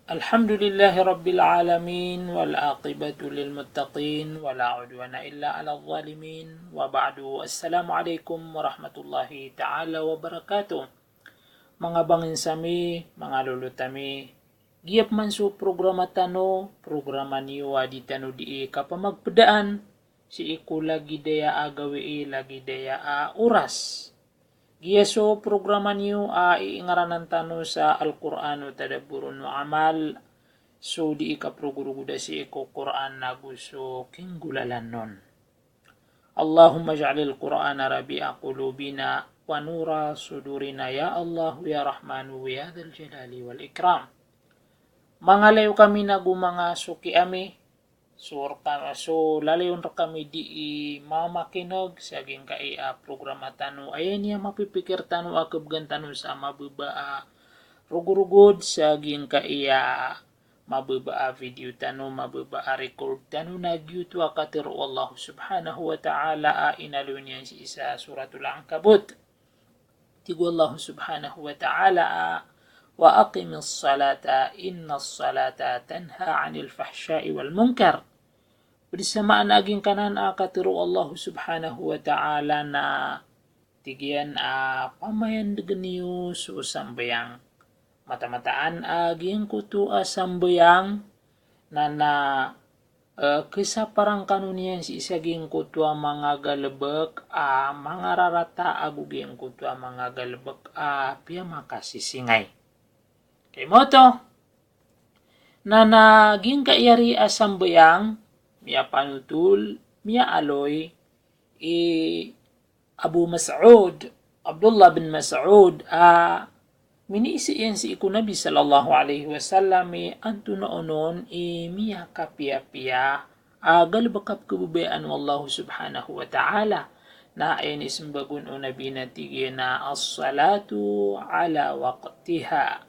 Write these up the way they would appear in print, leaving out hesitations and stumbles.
الحمد لله رب العالمين والعاقبة للمتقين ولا عدوان إلا على الظالمين وبعد السلام عليكم ورحمة الله تعالى وبركاته. Mga bangin sami, mga lulutami, giyap man su programa tano, programa niyo di tano di kapamagpadaan, si iku lagi daya agawi lagi daya oras. Giyaso programa niyo iingaranan tano sa Al-Qur'ano tadabburun wa amal. So di ikaproguruguda si iko Qur'an na gusto kinggulalan nun. Allahumma ja'alil Qur'ana rabi'a qulubina wa nura sudurina ya Allah ya Rahmanu ya Dzal Jalali wal Ikram. Mangalayo kami na gumanga suki ami. So lalayon ra kami di mamakinog sa aging programa tano. Ayan niya mapipikir tano akabgan tano sa mababa rugurugod sa aging mababa video tano, mababa record tano nagyuto akatiro Allah subhanahu wa ta'ala inalo niya si isa suratul Ankabut. Tigo Allah subhanahu wa ta'ala wa aqimis salata innas salata tanha 'anil fahsya'i wal munkar. Bersamaan aging kanan akatiro Allah subhanahu wa ta'ala na tigyan pamayan degeniyo so sambayang mata-mataan aging kutu sambayang na kisa parang kanunian si isaging kutu mga galebek mga rarata aguging kutu mga galebek piya makasisingay. Kay moto na naging kaiyari sambayang miya panutul miya aloy Abu Mas'ud Abdullah bin Mas'ud miniisi yan si iku Nabi sallallahu alaihi wasallam anto noonon miya kapia-pia galbakap kabubayaan wallahu subhanahu wa ta'ala na ayan isimbagun o Nabi na tigyan na as-salatu ala waqtiha.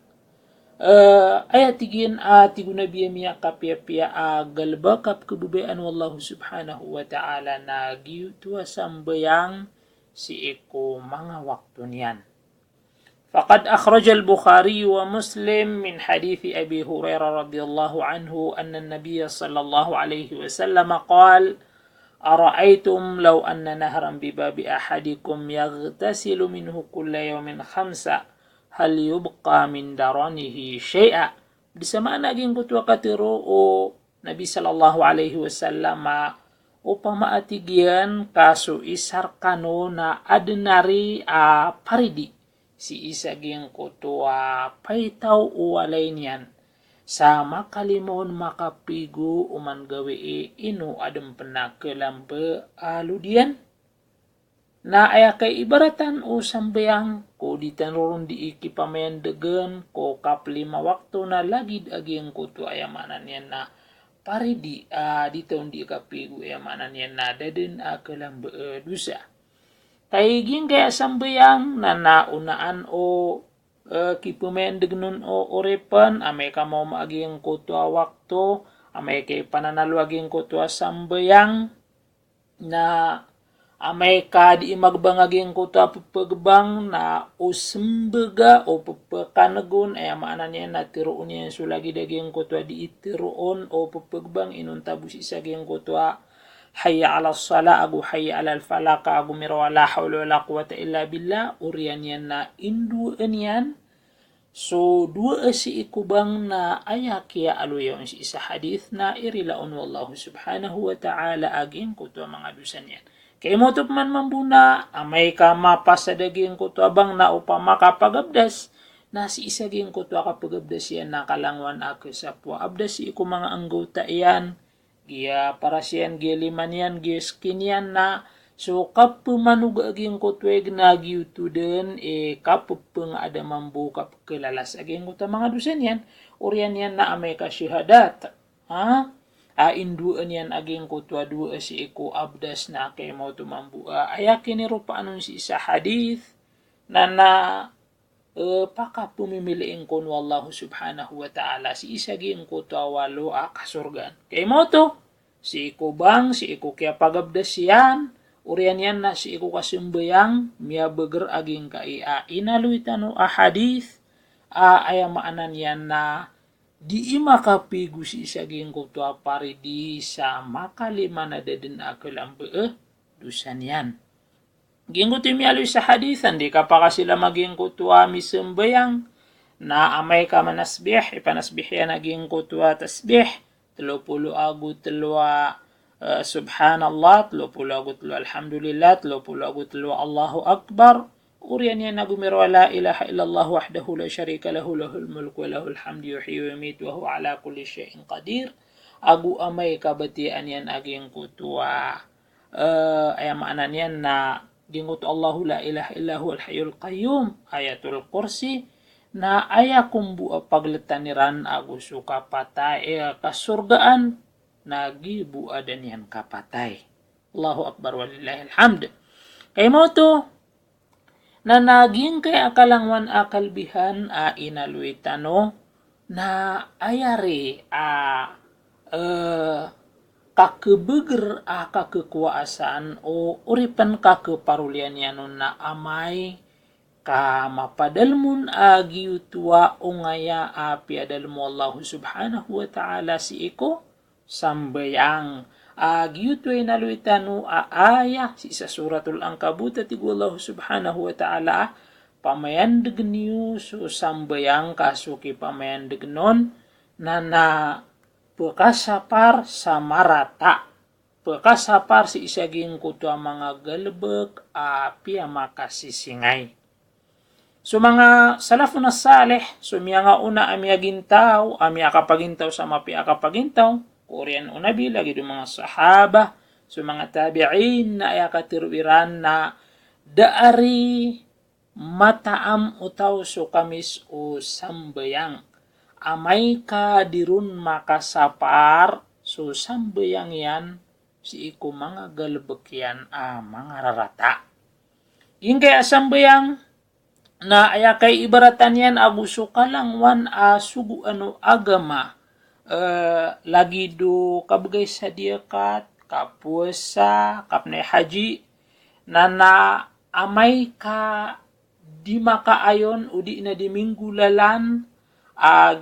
Tigin tigo Nabi miya kapia-pia galbakap kabubayaan wallahu subhanahu wa ta'ala na giyutwa sambayang si iku mga waktu niyan. فقد أخرج البخاري ومسلم من حديث أبي هريرة رضي الله عنه أن النبي صلى الله عليه وسلم قال أرأيتم لو أن نهرا بباب أحدكم يغتسل منه كل يوم 5 هل يبقى من درنه شيئا. Disamaan naging kutwa katiro o Nabi sallallahu alaihi wasallam upamaatigyan kaso isar kano na adnari paridi si isaging kutwa paitaw uwalay niyan sa makalimon makapigo uman gawi ino adam penakalambe aludian na aya kay ibaratan o sambayang ko di tanurun di ikipamayan degen ko kaplima wakto na lagid aging kutwa ayamanan yan na paridi dito hindi kapigo ayamanan yan na dadin akalambe dusa. Kaiging kaya sambayang na naunaan o kipumendig nun o orepan amay ka mo maaging kutwa wakto amay kay pananalwaging kutwa sambayang na amay ka di magbangaging kutwa pagbang na usimbaga o papakanagon ay amaanan niya na tiroon niya sulagi daging kutwa di itiroon o pagbang inuntabus isaging kutwa hayya ala sala agu hayya ala falaka agu miro la hawla wala quwata illa billah urian yan na induan yan. So dua si ikubang na ayakia aluyaw si isa hadith na irilaon wallahu subhanahu wa ta'ala aging kutwa mga dusan yan. Kay motop man mambuna amay ka mapasa daging kutwa bang na upama kapagabdas na si isa ging kutwa kapagabdas yan na kalangwan ako sa puwa abdas si iku mga anggota yan giya para siyan giliman yan giskin yan na so kapu manuga aging kutweg na giyutuden kapu pang adamang bukap kelalas aging kuta mga dusen yan urian yan na amay ka syahadat induan yan aging kutwa dua si iku abdas na kay mo tumambua ayakin ni rupa anon si isa hadith na paka pumimiliin kon wallahu subhanahu wa ta'ala si isaging kutwa walo kasurgan. Kay mo to, si iku bang, si iku kaya pagabdas yan, urian yan na si iku kasimbayang, miya beger aging inaloy tano hadith, ayamaanan yan na di makapigo si isaging kutwa paridi sa makalima na dadin akal ang dusan yan. Gingo timyalo sa hadithan, di ka pa ka sila maging kutwa misembayang, na amay ka manasbih, ipanasbih yan naging kutwa tasbih, 30 agu telwa subhanallah, 30 agu telwa alhamdulillah, 30 agu telwa Allahu Akbar, urian yan nagumiro la ilaha illallah wahdahu la syarika lahu lahul mulku wa lahul hamdu yuhyi wa yumiitu wa huwa ala kulli syai'in qadir. Agu amay kabatian yan aging kutwa ay maanan yan na gingot Allahu la ilaha illahu al-hayyul qayyum, ayatul kursi, na aya kumbu pagletaniran agu suka patay kasurgaan nagibu adan yan kapatay. Allahu akbar walillahil hamd. Kay mo to na naging kay akalangwan akalbihan inaluitano na ayari kakebeger kakekuasaan o uripan kakeparulian yanon na amay ka mapadalmun agiutua ungaya piadalmu Allah subhanahu wa ta'ala si iko sambayang agiutuay naluitano aaya si sa suratul Ankabut tigu Allah subhanahu wa ta'ala pamayandeg niyo so sambayang kasuki pamayandeg non na pekasapar sa marata. Pekasapar si isaging kutwa mga galbek api makasisingay. So mga salafun na salih, so miya nga una ami agintaw, ami akapagintaw sa mapi akapagintaw, Korean unabi, lagi do mga sahaba, so mga tabi'in na ay akatiruiran na daari mataam utaw so kamis o sambayang. Amay ka dirun makasapar so sambayang yan si iko mga galbek yan mga rarata. Yung kaya sambayang na aya kay ibaratan yan aguso kalangwan sugu agama lagi do kabagay sa diakat kapuasa kapnay haji na amay ka di makaayon o di na di minggulalan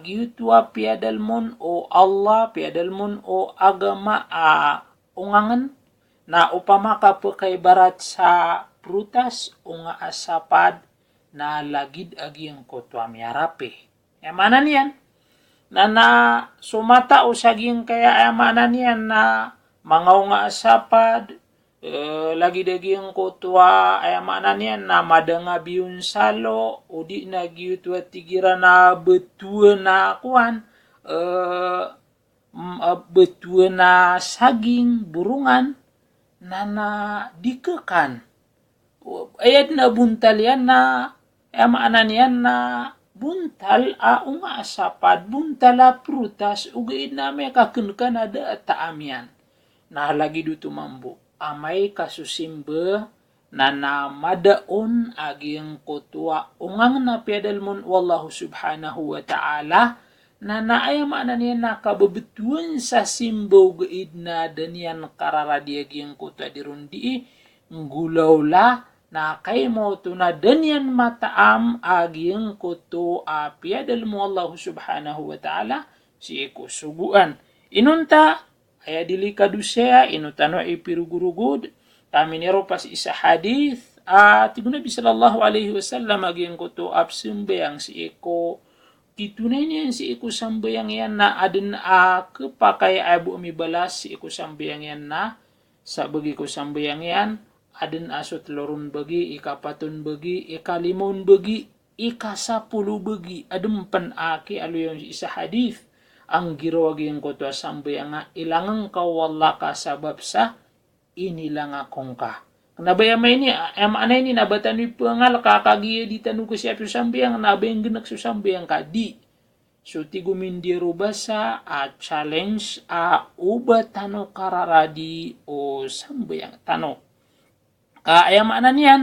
giutwa piadalmon o Allah piadalmon o agama ungangan na upama ka po kay barat sa prutas unga asapad na lagid aging kutwa miyarapi. Yamanan yan na sumata o saging kaya yamanan yan na mga unga asapad lagi daging kutwa ay maanan yan na madanga biyun salo o di na giutwa tigira na betua na kuan betua na saging burungan na dikekan ayat na buntal yan na ay maanan yan na buntal unga asapad buntal prutas ugaid na may kakenkan ada taamian na lagi duto mambu amay kasusimbe na namadaon aging kutwa ungang na piadalmon wallahu subhanahu wa ta'ala na naayamaanan niya nakababetuan sa simbo gaid na danyan kararadiaging kutwa dirundi ngulawla na kay mo to na danyan mataam aging kutwa piadalmo wallahu subhanahu wa ta'ala si ikusubuan inunta ay delikado siya, inutano ay pirugurugod. Kami niro pas isa hadith. Tigo Nabi sallallahu alaihi wasallam aging ko to absimbayang si iko. Kitunay niyan si iko sambayang yan na adin kapakay abu umibalas si iko sambayang yan na sa bagi ko sambayang yan. Adin asot lorun bagi, ikapatun bagi, ikalimon bagi, ikasapulu bagi. Adem panaki alo yung isa hadith. Ang girawagin ko to sambayang nga ilangang kawala ka sabab sa inilang akong ka. Nabaya may ni anay ni nabatan ni pangal kakagiya di tanu ko siya sambayang nabayang genak sambayang ka di. So ti gumindiro ba sa challenge uba tano kararadi o sambayang tano. Ayamanan yan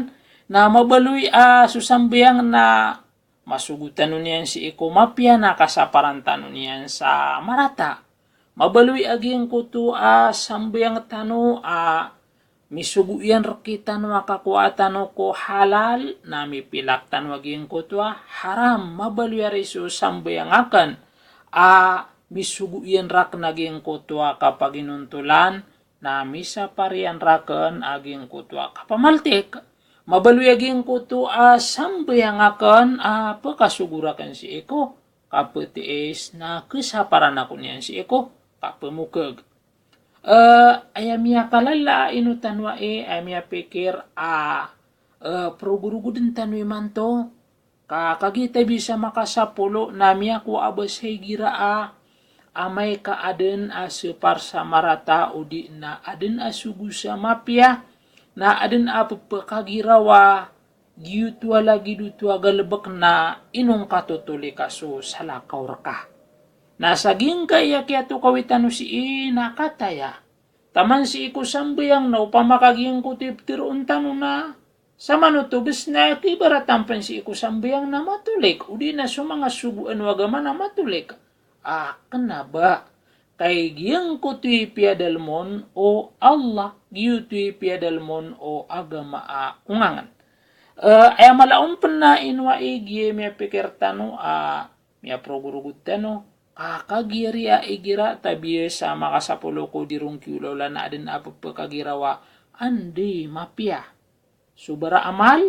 na mabaluy susambayang na masugutan niyan si iko mapya na kasaparantan niyan sa marata. Mabaluy aging kuto sambayang tano misugu yan rakitan makakuatan ko halal na mipilaktan waging kuto haram. Mabaluy ariso sambayang akan misuguyan rak naging kutwa kapag inuntulan na misa parian raken aging kutwa kapamaltik mabaluy aging kutwa sambayang akan pakasugurakan si Eko kapetiis na kesaparan ako niyan si Eko kapamukeg ayamia kalala inutan wae ayamia pikir pro-guru din tanwi manto kakagita bisa makasapulo namia ku abas gira amay ka aden asupar sa marata udi na aden asugu sa mapya na aden apapakagirawa giyutwa lagi dutwa galebek na inong katutuli kaso salakaw raka nasaging kaya kaya to kawitan si nakataya taman si iku sambayang na upamakaging kutip tiruuntan na sa manutubis na kibaratampan si iku sambayang na matulik udi na so mga subuan wagaman na matulik kenaba kay giyang kutuy piadalmon o Allah giyutuy piadalmon o agama ungangan ay malaon na inwa igiye miya pikir tano miya progurugud tano kakagiri igira tabi sa makasapulo ko dirong kiulaw na adin apapakagirawa andi mapya subara amal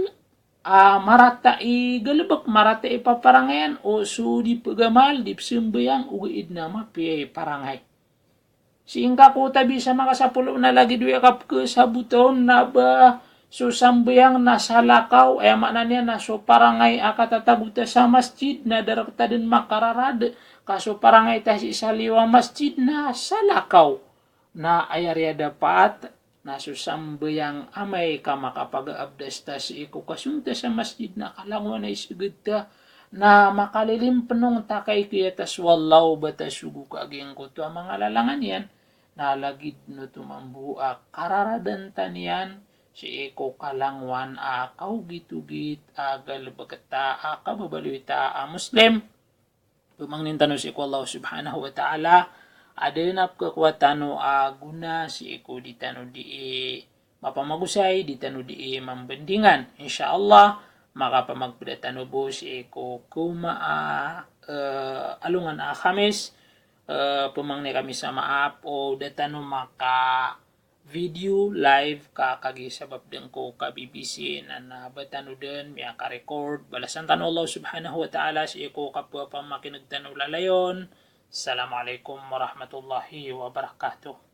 marata galibak marata paparangayan o sudi pagamal dipsimbayang ugaid na mapya parangay singka ko tabi sa makasapulo na lagi duya kap ke sa buton na ba so sambayang nasalakaw ay mana niya na so parangay akatatabuta sa masjid na darakta din makararad kaso parangay ta si saliwa masjid na salakaw na ayarya dapat na susambayang amay ka makapag-abdas ta si iko kasunta sa masjid na kalangwan ay sugod ta na makalilim penong takay kaya tas wallaw bata sugu kaging ko to mga lalangan yan nalagid no tumambuak kararadan tanian si iko kalangwan kaugit-ugit galbagata kababalita muslim pumangnin tanong si iko Allah subhanahu wa ta'ala adenap kekuatano guna si iko di tano di mapamagusay di tano di mambendingan insyaallah makapamagpadatano bo si iko kuma alungan Khamis pumangni kami sa maap o datano maka video live kakagi sabab din ko ka BBC na batano din miya ka record balasan tano Allah subhanahu wa ta'ala si iko kapwa pamakinagtano lalayon. Assalamualaikum warahmatullahi wabarakatuh.